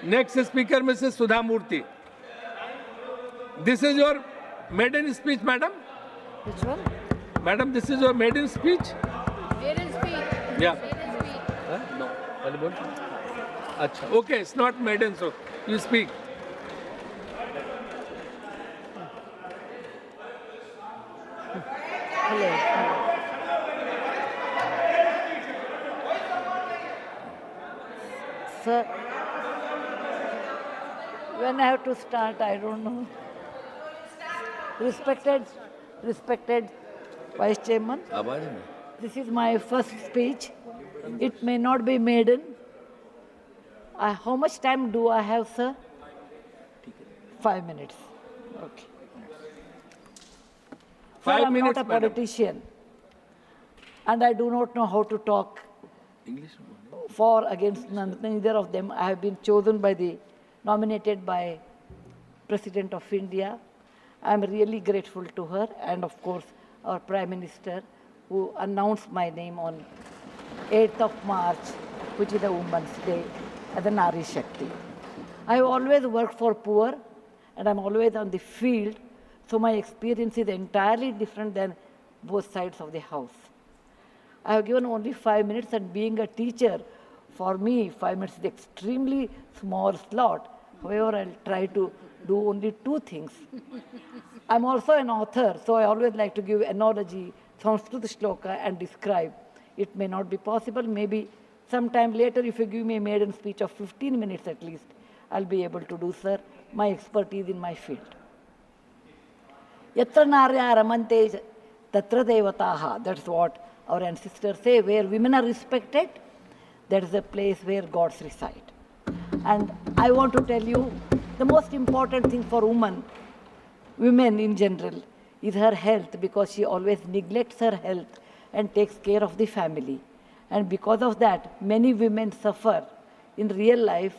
Next speaker, Mrs. Sudha Murthy. This is your maiden speech, madam? Which one? Madam, this is your maiden speech? Maiden speech. Yeah. Maiden speech. Huh? No. What about? Achha. Okay, it's not maiden, so you speak. Hello. Sir, when I have to start, I don't know. Respected Vice Chairman, this is my first speech. It may not be maiden. How much time do I have, sir? 5 minutes. Okay. Sir, 5 I'm minutes, not a madam. politician, and I do not know how to talk English? for, against, neither of them. I have been nominated by President of India. I am really grateful to her, and of course our Prime Minister, who announced my name on 8th of March, which is the Women's Day, as a Nari Shakti. I have always worked for poor, and I'm always on the field, so my experience is entirely different than both sides of the house. I have given only 5 minutes, and being a teacher, for me, 5 minutes is extremely small slot. However, I'll try to do only 2 things. I'm also an author, so I always like to give analogy, Sanskrit shloka, and describe. It may not be possible. Maybe sometime later, if you give me a maiden speech of 15 minutes at least, I'll be able to do, sir, my expertise in my field. Yatra narya ramante tatra devataha. That's what our ancestors say. Where women are respected, that is the place where gods reside. And I want to tell you, the most important thing for women in general, is her health, because she always neglects her health and takes care of the family. And because of that, many women suffer in real life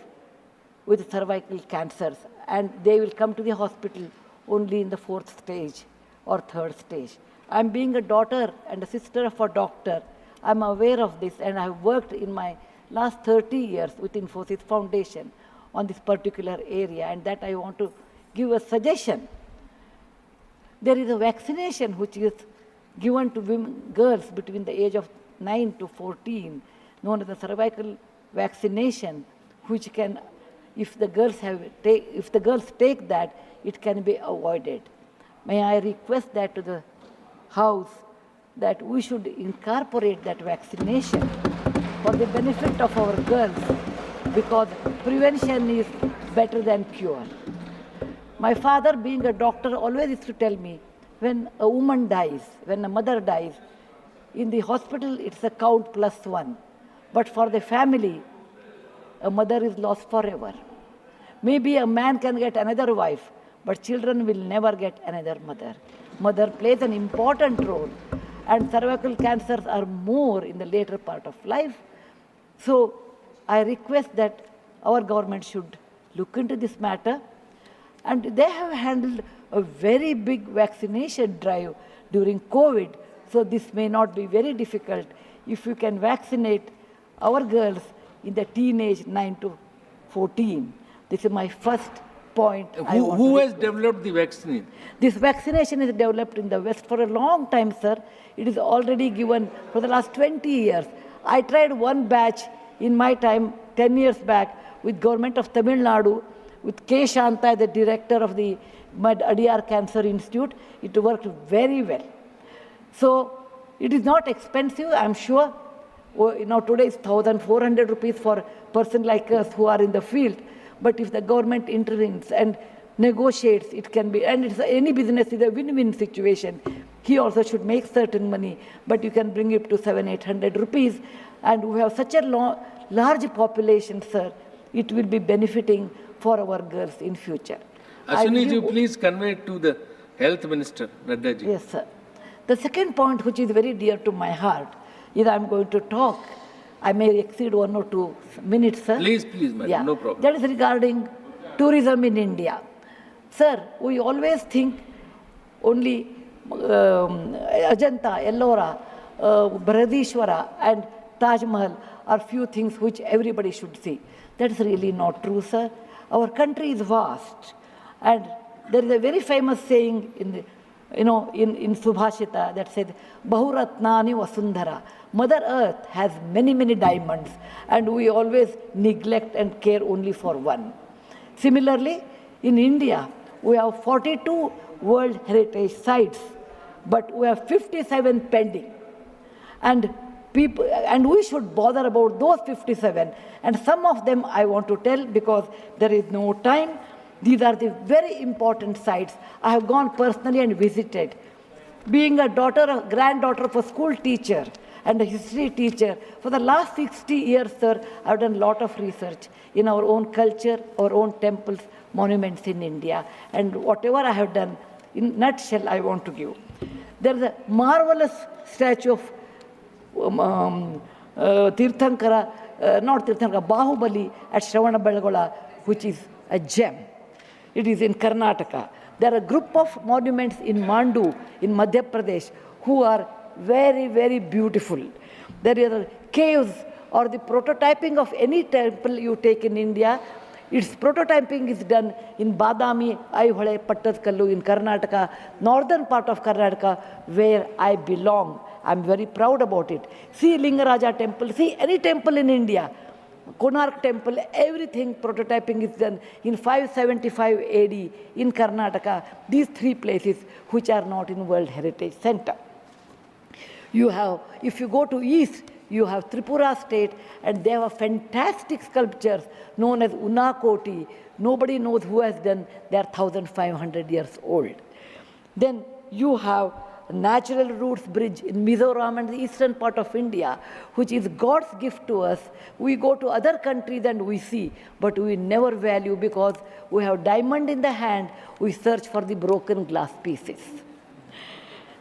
with cervical cancers, and they will come to the hospital only in the 4th stage or 3rd stage. I'm being a daughter and a sister of a doctor. I'm aware of this, and I've worked in my last 30 years with Infosys Foundation on this particular area, and that I want to give a suggestion. There is a vaccination which is given to girls between the age of 9 to 14, known as the cervical vaccination, which can, if the girls take that, it can be avoided. May I request that to the House, that we should incorporate that vaccination for the benefit of our girls, because prevention is better than cure. My father, being a doctor, always used to tell me, when a woman dies, when a mother dies, in the hospital it's a count +1. But for the family, a mother is lost forever. Maybe a man can get another wife, but children will never get another mother. Mother plays an important role, and cervical cancers are more in the later part of life. So I request that our government should look into this matter. And they have handled a very big vaccination drive during COVID, so this may not be very difficult if you can vaccinate our girls in the teenage 9 to 14. This is my first point. Who has developed the vaccine? This vaccination is developed in the West for a long time, sir. It is already given for the last 20 years. I tried one batch in my time, 10 years back, with government of Tamil Nadu, with K. Shanta, the director of the Adyar Cancer Institute. It worked very well. So it is not expensive, I'm sure. Today is 1,400 rupees for a person like us who are in the field. But if the government intervenes and negotiates, it can be, and any business is a win-win situation. He also should make certain money, but you can bring it to 700-800 rupees. And we have such a large population, sir, it will be benefiting for our girls in future. Ashwini ji, please convey it to the Health Minister, Nadda ji. Yes, sir. The second point, which is very dear to my heart, is I'm going to talk. I may exceed 1 or 2 minutes, sir. Please, madam, no problem. That is regarding tourism in India. Sir, we always think only Ajanta, Ellora, Brihadishwara and Taj Mahal are few things which everybody should see. That's really not true, sir. Our country is vast. And there is a very famous saying in Subhashita that says, Bahuratnani Vasundhara. Mother Earth has many, many diamonds, and we always neglect and care only for one. Similarly, in India, we have 42 World Heritage Sites, but we have 57 pending. And we should bother about those 57. And some of them I want to tell because there is no time. These are the very important sites. I have gone personally and visited. Being a granddaughter of a school teacher and a history teacher, for the last 60 years, sir, I have done a lot of research in our own culture, our own temples, monuments in India. And whatever I have done, in nutshell, I want to give. There is a marvelous statue of Bahubali at Shravanabelagola, which is a gem. It is in Karnataka. There are a group of monuments in Mandu, in Madhya Pradesh, who are very, very beautiful. There are caves or the prototyping of any temple you take in India. Its prototyping is done in Badami, Aihole, Pattadkallu in Karnataka, northern part of Karnataka, where I belong. I'm very proud about it. See Lingaraja temple, see any temple in India. Konark temple, everything prototyping is done in 575 AD in Karnataka. These three places which are not in World Heritage Center. You have, if you go to east, you have Tripura state, and they have fantastic sculptures known as Unakoti. Nobody knows who has done. They are 1,500 years old. Then you have Natural Roots Bridge in Mizoram and the eastern part of India, which is God's gift to us. We go to other countries and we see, but we never value because we have diamond in the hand, we search for the broken glass pieces.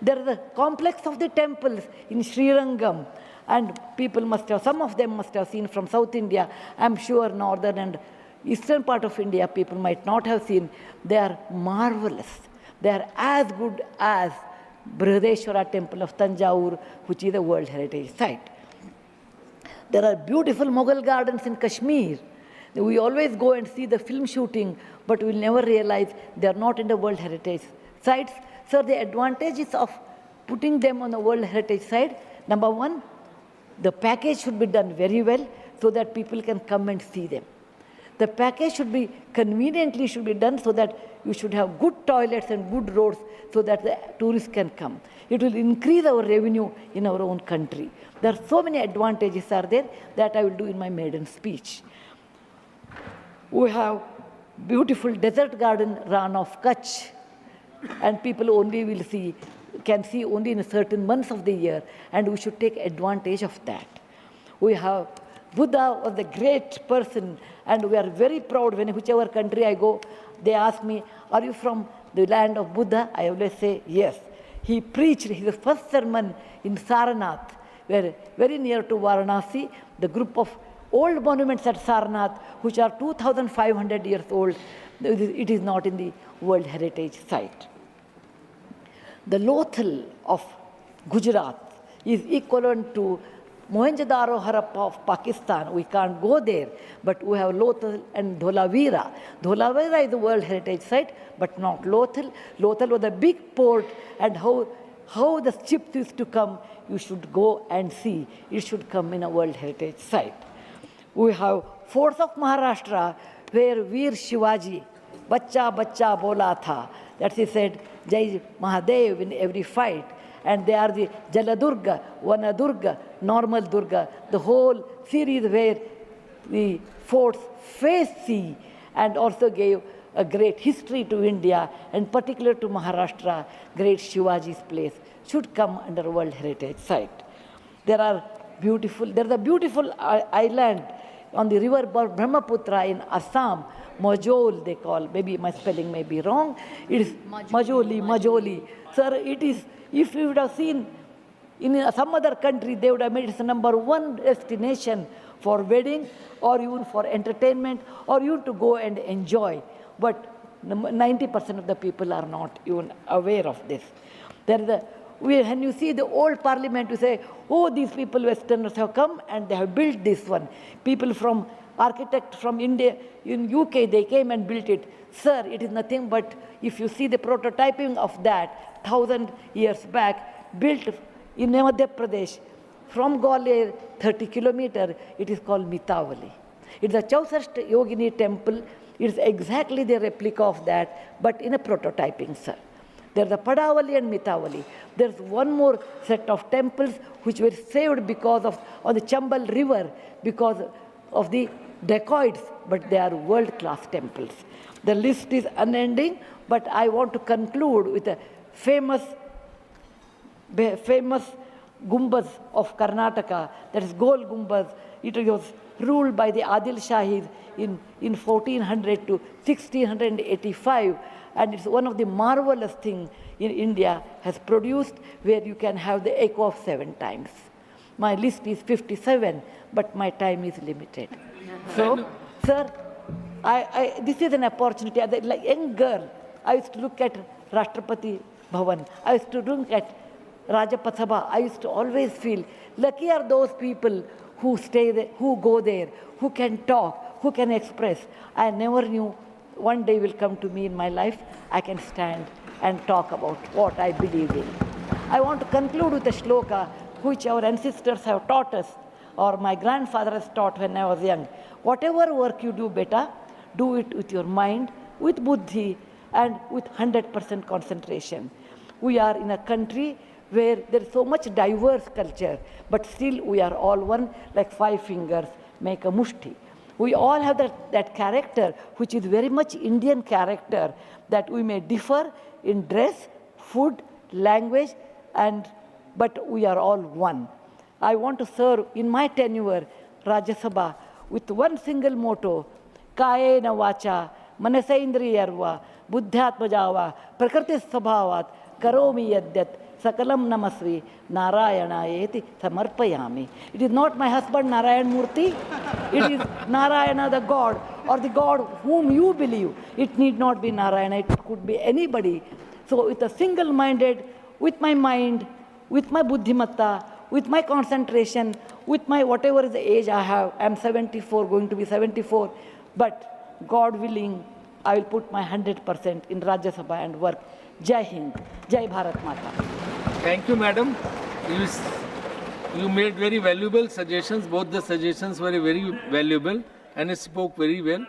There is a complex of the temples in Srirangam, and people must have, some of them must have seen from South India. I'm sure northern and eastern part of India people might not have seen. They are marvelous. They are as good as Brihadeshwara temple of Tanjavur, which is a World Heritage Site. There are beautiful Mughal gardens in Kashmir. We always go and see the film shooting, but we'll never realize they are not in the World Heritage Sites. So the advantages of putting them on the World Heritage Site, number one, the package should be done very well so that people can come and see them. The package should be conveniently done so that you should have good toilets and good roads so that the tourists can come. It will increase our revenue in our own country. There are so many advantages are there that I will do in my maiden speech. We have beautiful desert garden Ran of Kutch, and people only can see only in certain months of the year, and we should take advantage of that. We have Buddha was a great person, and we are very proud when whichever country I go, they ask me, are you from the land of Buddha? I always say, yes. He preached his first sermon in Sarnath, where very near to Varanasi, the group of old monuments at Sarnath, which are 2,500 years old, it is not in the World Heritage Site. The Lothal of Gujarat is equivalent to Mohenjo-daro Harappa of Pakistan. We can't go there, but we have Lothal and Dholavira. Dholavira is a World Heritage Site, but not Lothal. Lothal was a big port, and how the ships used to come, you should go and see. It should come in a World Heritage Site. We have forts of Maharashtra where Veer Shivaji, Bachcha Bachcha Bola Tha, that he said, Jai Mahadev in every fight. And they are the Jaladurga, Vanadurga, Normal Durga, the whole series where the forts face sea and also gave a great history to India, and particular to Maharashtra, great Shivaji's place should come under World Heritage Site. There is a beautiful island on the river Brahmaputra in Assam, Majol they call, maybe my spelling may be wrong. It is Majoli. Sir, it is, if you would have seen in some other country, they would have made it the #1 destination for wedding or even for entertainment or even to go and enjoy. But 90% of the people are not even aware of this. When you see the old parliament, you say, oh, these people, Westerners have come and they have built this one. People from architect from India, in UK, they came and built it. Sir, it is nothing but, if you see the prototyping of that 1,000 years back, built in Madhya Pradesh, from Gwalior, 30 kilometers, it is called Mitavali. It's a Chausashta Yogini temple. It's exactly the replica of that, but in a prototyping, sir. There's the Padavali and Mitavali. There's one more set of temples which were saved because of on the Chambal River because of the dacoits, but they are world-class temples. The list is unending, but I want to conclude with a famous Gumbaz of Karnataka, that is Gol Gumbaz. It was ruled by the Adil Shahis in 1400 to 1685, and it's one of the marvelous things in India has produced, where you can have the echo of 7 times. My list is 57, but my time is limited. So, sir, this is an opportunity. As a young girl, I used to look at Rashtrapati Bhavan. I used to look at Rajpath Sabha. I used to always feel lucky are those people who stay there, who go there, who can talk, who can express. I never knew one day will come to me in my life, I can stand and talk about what I believe in. I want to conclude with a shloka which our ancestors have taught us, or my grandfather has taught when I was young. Whatever work you do, beta, do it with your mind, with buddhi, and with 100% concentration. We are in a country where there is so much diverse culture, but still we are all one, like 5 fingers make a mushti. We all have that character, which is very much Indian character, that we may differ in dress, food, language, but we are all one. I want to serve in my tenure, Rajya Sabha, with one single motto, Kayena Vacha, Manasaindriyarva, Buddhyatmajava, Prakriti Sabhavat, Karomi Yadyat, Sakalam Namasvi, Narayana Samarpayami. It is not my husband Narayan Murthy. It is Narayana the God, or the God whom you believe. It need not be Narayana, it could be anybody. So with a single-minded, with my mind, with my buddhimatta, with my concentration, with my whatever is the age I have, I am 74, going to be 74, but God willing, I will put my 100% in Rajya Sabha and work. Jai Hind, Jai Bharat Mata. Thank you, madam. You made very valuable suggestions. Both the suggestions were very valuable and spoke very well.